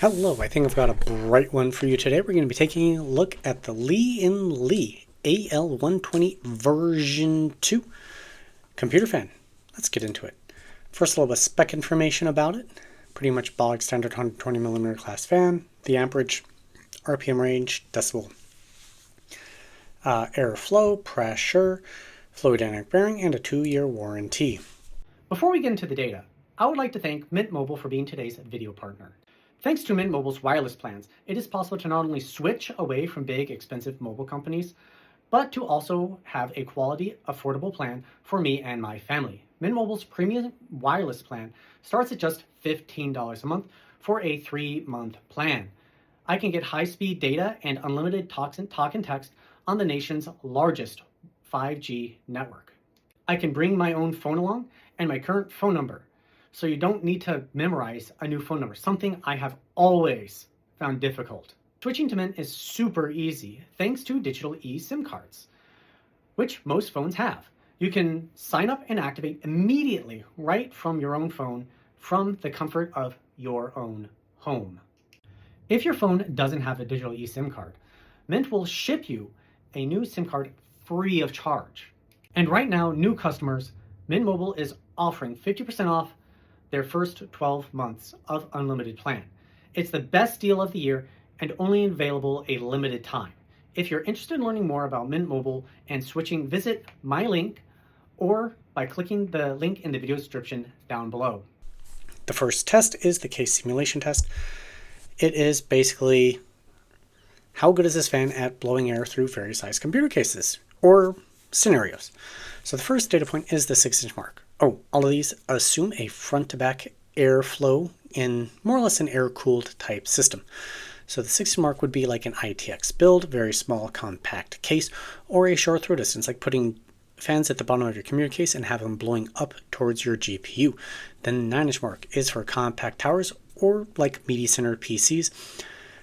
Hello, I think I've got a bright one for you today. We're going to be taking a look at the Lian-Li AL120 version 2 computer fan. Let's get into it. First, a little bit of spec information about it. Pretty much bog standard 120mm class fan. The amperage, RPM range, decibel, airflow, pressure, fluid dynamic bearing, and a 2-year warranty. Before we get into the data, I would like to thank Mint Mobile for being today's video partner. Thanks to Mint Mobile's wireless plans, it is possible to not only switch away from big, expensive mobile companies, but to also have a quality, affordable plan for me and my family. Mint Mobile's premium wireless plan starts at just $15 a month for a 3-month plan. I can get high-speed data and unlimited talk and text on the nation's largest 5G network. I can bring my own phone along and my current phone number, so you don't need to memorize a new phone number, something I have always found difficult. Switching to Mint is super easy thanks to digital eSIM cards, which most phones have. You can sign up and activate immediately right from your own phone from the comfort of your own home. If your phone doesn't have a digital eSIM card, Mint will ship you a new SIM card free of charge. And right now, new customers, Mint Mobile is offering 50% off their first 12 months of unlimited plan. It's the best deal of the year and only available a limited time. If you're interested in learning more about Mint Mobile and switching, visit my link or by clicking the link in the video description down below. The first test is the case simulation test. It is basically how good is this fan at blowing air through various size computer cases or scenarios. So the first data point is the 6-inch mark. Oh, all of these assume a front-to-back airflow in more or less an air-cooled type system. So the 6-inch mark would be like an ITX build, very small, compact case, or a short throw distance, like putting fans at the bottom of your computer case and have them blowing up towards your GPU. Then the 9-inch mark is for compact towers or like media-centered PCs.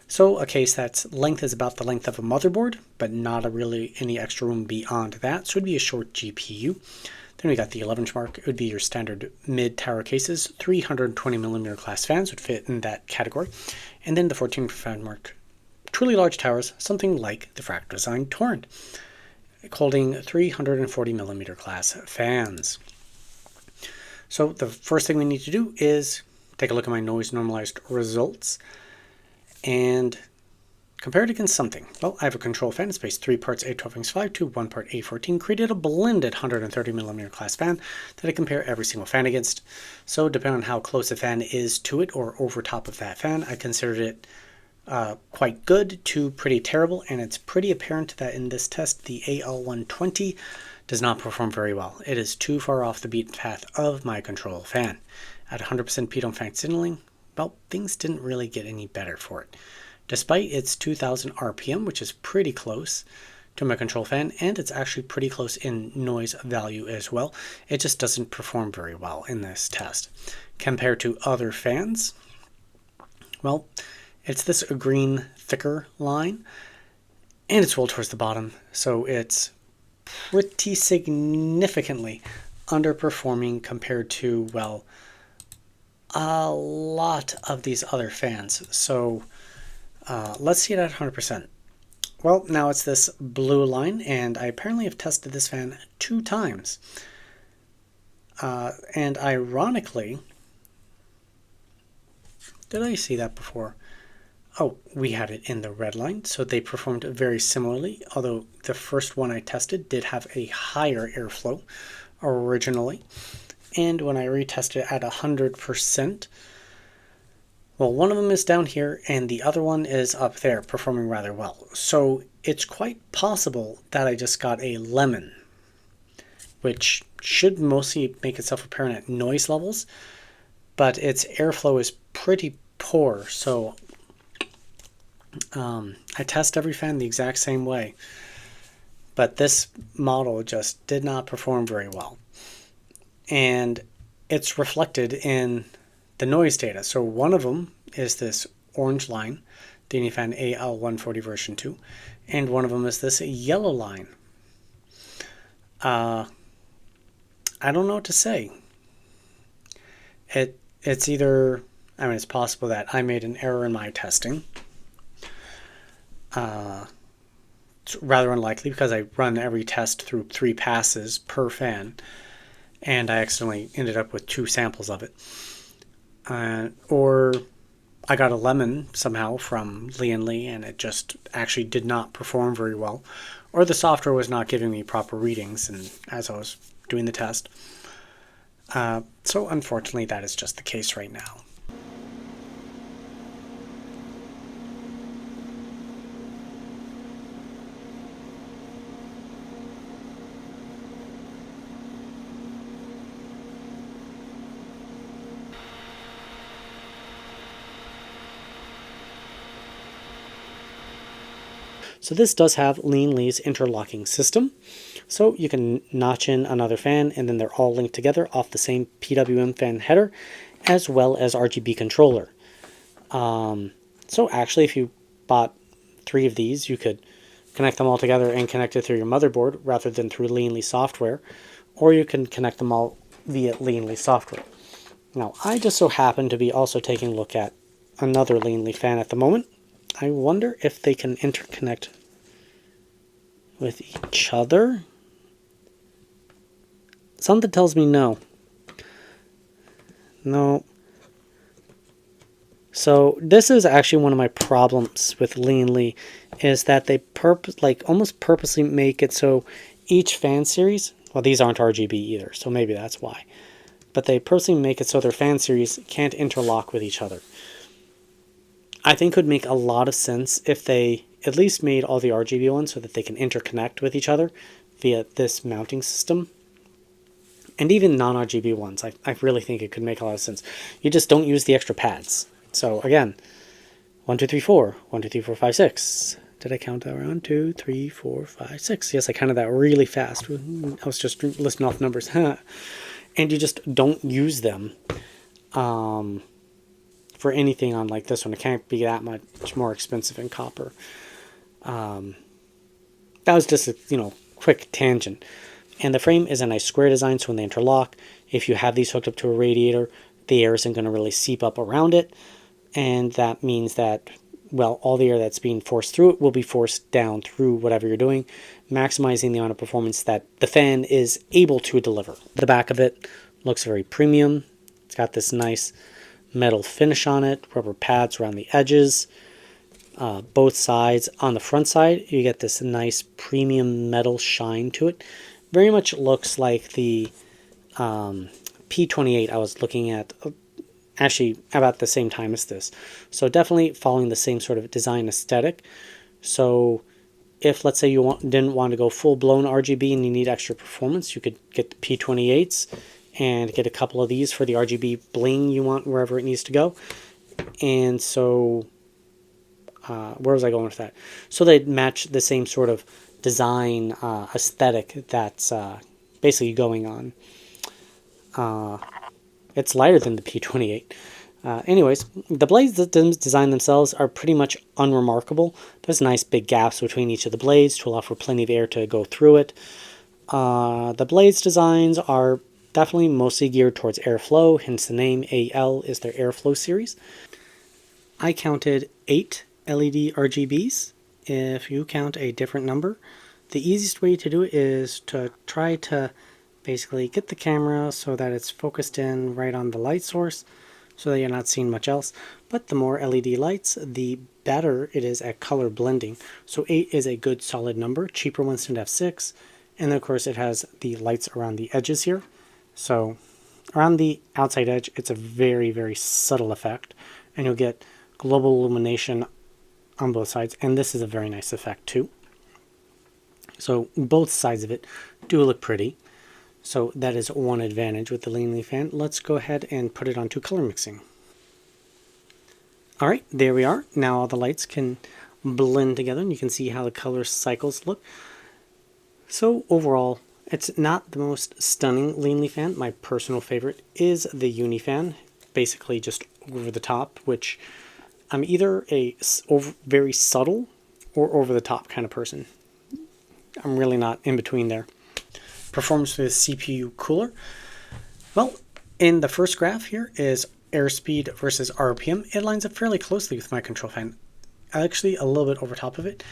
So a case that's length is about the length of a motherboard, but not really any extra room beyond that. So it would be a short GPU. Then we got the 11-inch mark. It would be your standard mid-tower cases. 320mm class fans would fit in that category. And then the 14-inch fan mark. Truly large towers, something like the Fractal Design Torrent, holding 340mm class fans. So the first thing we need to do is take a look at my noise normalized results and compare it against something. Well, I have a control fan. It's based 3 parts A12X5 to 1 part A14. Created a blended 130mm class fan that I compare every single fan against. So depending on how close the fan is to it or over top of that fan, I considered it quite good to pretty terrible. And it's pretty apparent that in this test, the AL120 does not perform very well. It is too far off the beaten path of my control fan. At 100% pitot fan signaling, well, things didn't really get any better for it. Despite its 2000 RPM, which is pretty close to my control fan, and it's actually pretty close in noise value as well, it just doesn't perform very well in this test. Compared to other fans, well, it's this green, thicker line, and it's rolled towards the bottom, so it's pretty significantly underperforming compared to, well, a lot of these other fans. So let's see it at 100%. Well, now it's this blue line, and I apparently have tested this fan 2 times. And ironically, did I see that before? Oh, we had it in the red line, so they performed very similarly, although the first one I tested did have a higher airflow originally. And when I retested it at 100%, well, one of them is down here and the other one is up there, performing rather well. So it's quite possible that I just got a lemon, which should mostly make itself apparent at noise levels, but its airflow is pretty poor. So I test every fan the exact same way, but this model just did not perform very well. And it's reflected in the noise data. So one of them is this orange line, the UniFan AL120 version 2, and one of them is this yellow line. I don't know what to say. It's either I mean, it's possible that I made an error in my testing. It's rather unlikely because I run every test through 3 passes per fan, and I accidentally ended up with 2 samples of it. Or I got a lemon somehow from Lian-Li and it just actually did not perform very well. Or the software was not giving me proper readings and as I was doing the test. So unfortunately that is just the case right now. So this does have Lian-Li's interlocking system. So you can notch in another fan and then they're all linked together off the same PWM fan header as well as RGB controller. So actually if you bought 3 of these, you could connect them all together and connect it through your motherboard rather than through Lian-Li software, or you can connect them all via Lian-Li software. Now I just so happen to be also taking a look at another Lian-Li fan at the moment. I wonder if they can interconnect with each other. Something tells me no. No. So this is actually one of my problems with Lian-Li, is that they almost purposely make it so each fan series, well these aren't RGB either, so maybe that's why, but they purposely make it so their fan series can't interlock with each other. I think it would make a lot of sense if they at least made all the RGB ones so that they can interconnect with each other via this mounting system. And even non-RGB ones, I really think it could make a lot of sense. You just don't use the extra pads. So again, 1, 2, 3, 4, 1, 2, 3, 4, 5, 6. Did I count that? 1, 2, 3, 4, 5, 6. Yes, I counted that really fast. I was just listing off numbers. And you just don't use them for anything on like this one. It can't be that much more expensive in copper. That was just a quick tangent. And the frame is a nice square design, so when they interlock, if you have these hooked up to a radiator, the air isn't going to really seep up around it, and that means that, well, all the air that's being forced through it will be forced down through whatever you're doing, maximizing the amount of performance that the fan is able to deliver. The back of it looks very premium. It's got this nice metal finish on it, rubber pads around the edges, both sides. On the front side, you get this nice premium metal shine to it. Very much looks like the P28 I was looking at actually about the same time as this. So definitely following the same sort of design aesthetic. So if, let's say, you didn't want to go full-blown RGB and you need extra performance, you could get the P28s and get a couple of these for the RGB bling you want wherever it needs to go. And so, where was I going with that? So they'd match the same sort of design aesthetic that's basically going on. It's lighter than the P28. Anyways, the blades design themselves are pretty much unremarkable. There's nice big gaps between each of the blades to allow for plenty of air to go through it. The blades designs are definitely mostly geared towards airflow, hence the name AL is their airflow series. I counted 8 LED RGBs. If you count a different number, the easiest way to do it is to try to basically get the camera so that it's focused in right on the light source so that you're not seeing much else. But the more LED lights, the better it is at color blending. So 8 is a good solid number. Cheaper ones tend to have 6. And then of course it has the lights around the edges here. So around the outside edge, it's a very, very subtle effect. And you'll get global illumination on both sides. And this is a very nice effect too. So both sides of it do look pretty. So that is one advantage with the Lian-Li fan. Let's go ahead and put it onto color mixing. Alright, there we are. Now all the lights can blend together and you can see how the color cycles look. So overall, it's not the most stunning Lian-Li fan. My personal favorite is the UniFan, basically just over the top, which I'm either a very subtle or over the top kind of person. I'm really not in between there. Performance with CPU cooler. Well, in the first graph here is airspeed versus RPM, it lines up fairly closely with my control fan. Actually, a little bit over top of it.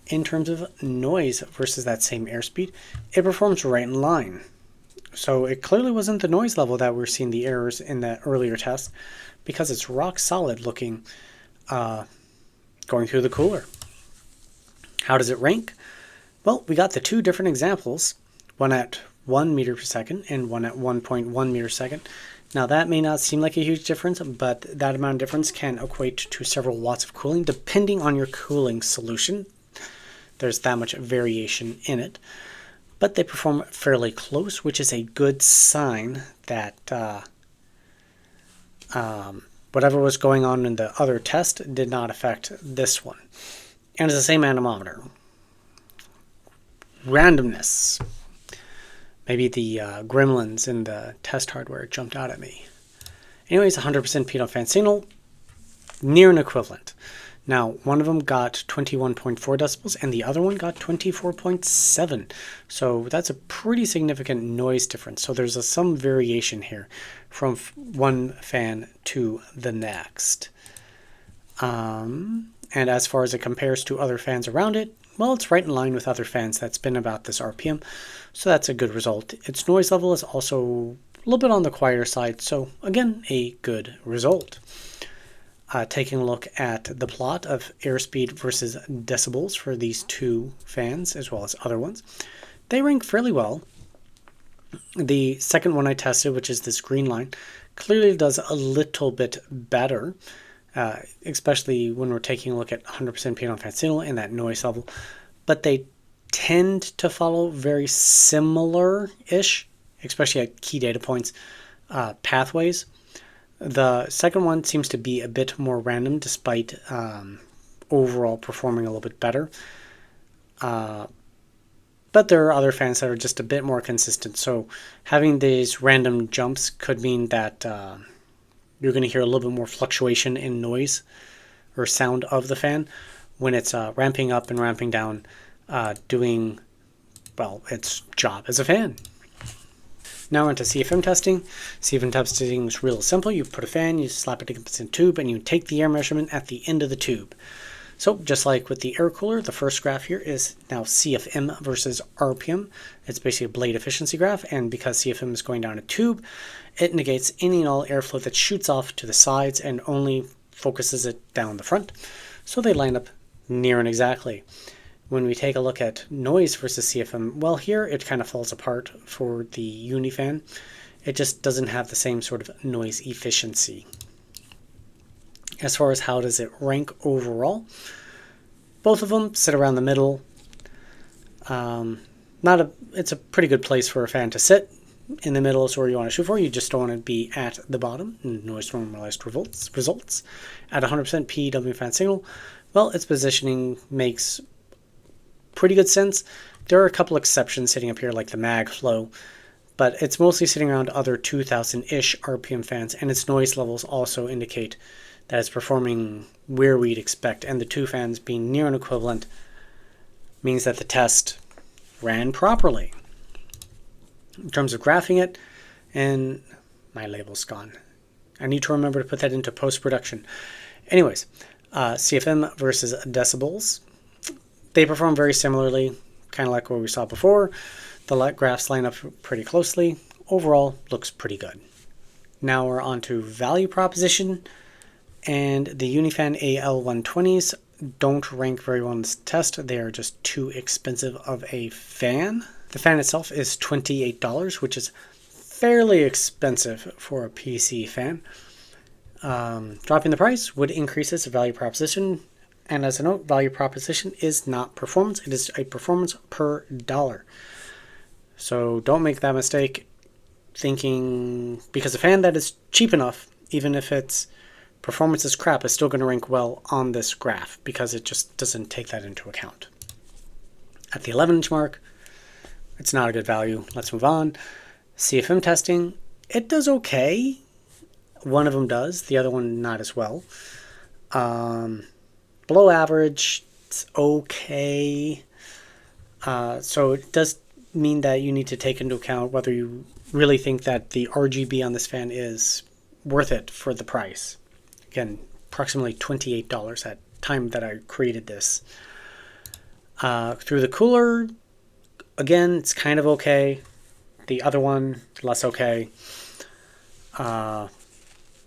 In terms of noise versus that same airspeed, it performs right in line. So it clearly wasn't the noise level that we're seeing the errors in that earlier test, because it's rock solid looking going through the cooler. How does it rank? Well, we got the two different examples, one at 1 meter per second and one at 1.1 meter per second. Now that may not seem like a huge difference, but that amount of difference can equate to several watts of cooling depending on your cooling solution. There's that much variation in it, but they perform fairly close, which is a good sign that whatever was going on in the other test did not affect this one. And it's the same anemometer. Randomness. Maybe the gremlins in the test hardware jumped out at me. Anyways, 100% pitot fan signal, near an equivalent. Now, one of them got 21.4 decibels and the other one got 24.7. So that's a pretty significant noise difference. So there's some variation here from one fan to the next. And as far as it compares to other fans around it, well, it's right in line with other fans that spin about this RPM, so that's a good result. Its noise level is also a little bit on the quieter side, so again, a good result. Taking a look at the plot of airspeed versus decibels for these two fans, as well as other ones, they rank fairly well. The second one I tested, which is this green line, clearly does a little bit better. Especially when we're taking a look at 100% pitot fan signal and that noise level, but they tend to follow very similar-ish, especially at key data points, pathways. The second one seems to be a bit more random despite overall performing a little bit better. But there are other fans that are just a bit more consistent, so having these random jumps could mean that you're going to hear a little bit more fluctuation in noise or sound of the fan when it's ramping up and ramping down, doing, well, its job as a fan. Now onto CFM testing. CFM testing is real simple. You put a fan, you slap it against a tube, and you take the air measurement at the end of the tube. So just like with the air cooler, the first graph here is now CFM versus RPM. It's basically a blade efficiency graph, and because CFM is going down a tube, it negates any and all airflow that shoots off to the sides and only focuses it down the front. So they line up near and exactly. When we take a look at noise versus CFM, well, here it kind of falls apart for the UniFan. It just doesn't have the same sort of noise efficiency. As far as how does it rank overall, both of them sit around the middle. It's a pretty good place for a fan to sit. In the middle is where you want to shoot for. You just don't want to be at the bottom. Noise normalized results. At 100% PW fan signal, well, its positioning makes pretty good sense. There are a couple exceptions sitting up here like the mag flow, but it's mostly sitting around other 2000-ish RPM fans, and its noise levels also indicate that it's performing where we'd expect, and the two fans being near an equivalent means that the test ran properly. In terms of graphing it, and my label's gone. I need to remember to put that into post-production. Anyways, CFM versus decibels. They perform very similarly, kind of like what we saw before. The graphs line up pretty closely. Overall, looks pretty good. Now we're on to value proposition. And the UniFan AL120s don't rank very well in this test. They are just too expensive of a fan. The fan itself is $28, which is fairly expensive for a PC fan. Dropping the price would increase its value proposition. And as a note, value proposition is not performance. It is a performance per dollar. So don't make that mistake thinking because a fan that is cheap enough, even if its performance is crap, is still going to rank well on this graph because it just doesn't take that into account. At the 11-inch mark, it's not a good value. Let's move on. CFM testing, it does okay. One of them does, the other one not as well. Below average, it's okay. So it does mean that you need to take into account whether you really think that the RGB on this fan is worth it for the price. Again, approximately $28 at time that I created this. Through the cooler, again, it's kind of okay. The other one, less okay.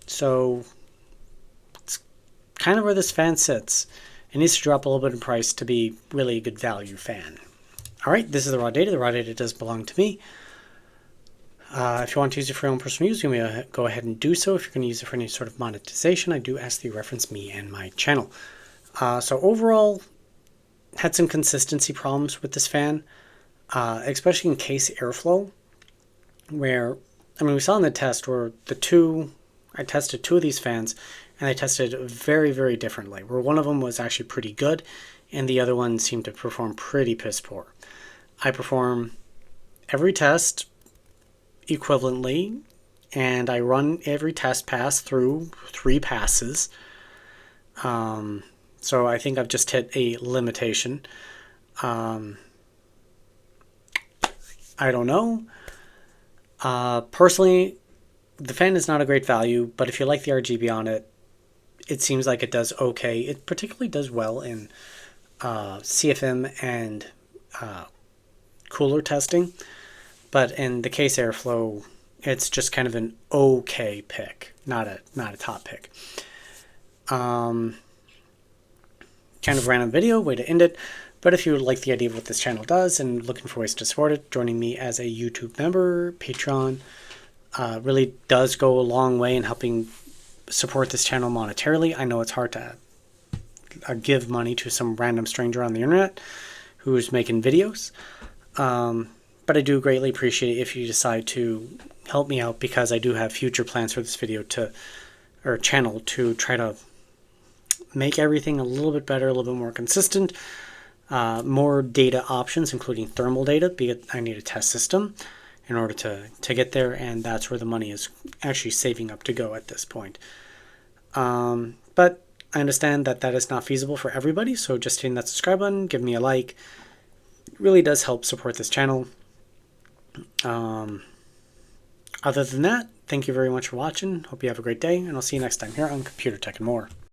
So it's kind of where this fan sits. It needs to drop a little bit in price to be really a good value fan. All right, this is the raw data. The raw data does belong to me. If you want to use it for your own personal use, you may go ahead and do so. If you're going to use it for any sort of monetization, I do ask that you reference me and my channel. So overall, had some consistency problems with this fan, especially in case airflow, where, I mean, we saw in the test where I tested two of these fans, and they tested very, very differently, where one of them was actually pretty good, and the other one seemed to perform pretty piss poor. I perform every test equivalently, and I run every test pass through 3 passes. So I think I've just hit a limitation. I don't know. Personally, the fan is not a great value, but if you like the RGB on it, it seems like it does okay. It particularly does well in CFM and cooler testing, but in the case airflow, it's just kind of an okay pick, not a top pick. Kind of random video, way to end it. But if you like the idea of what this channel does and looking for ways to support it, joining me as a YouTube member, Patreon, really does go a long way in helping support this channel monetarily. I know it's hard to give money to some random stranger on the internet who's making videos. But I do greatly appreciate if you decide to help me out, because I do have future plans for this channel to try to make everything a little bit better, a little bit more consistent, more data options, including thermal data, because I need a test system in order to get there, and that's where the money is actually saving up to go at this point. But I understand that that is not feasible for everybody, so just hitting that subscribe button, give me a like, really does help support this channel. Other than that, thank you very much for watching. Hope you have a great day, and I'll see you next time here on Computer Tech and More.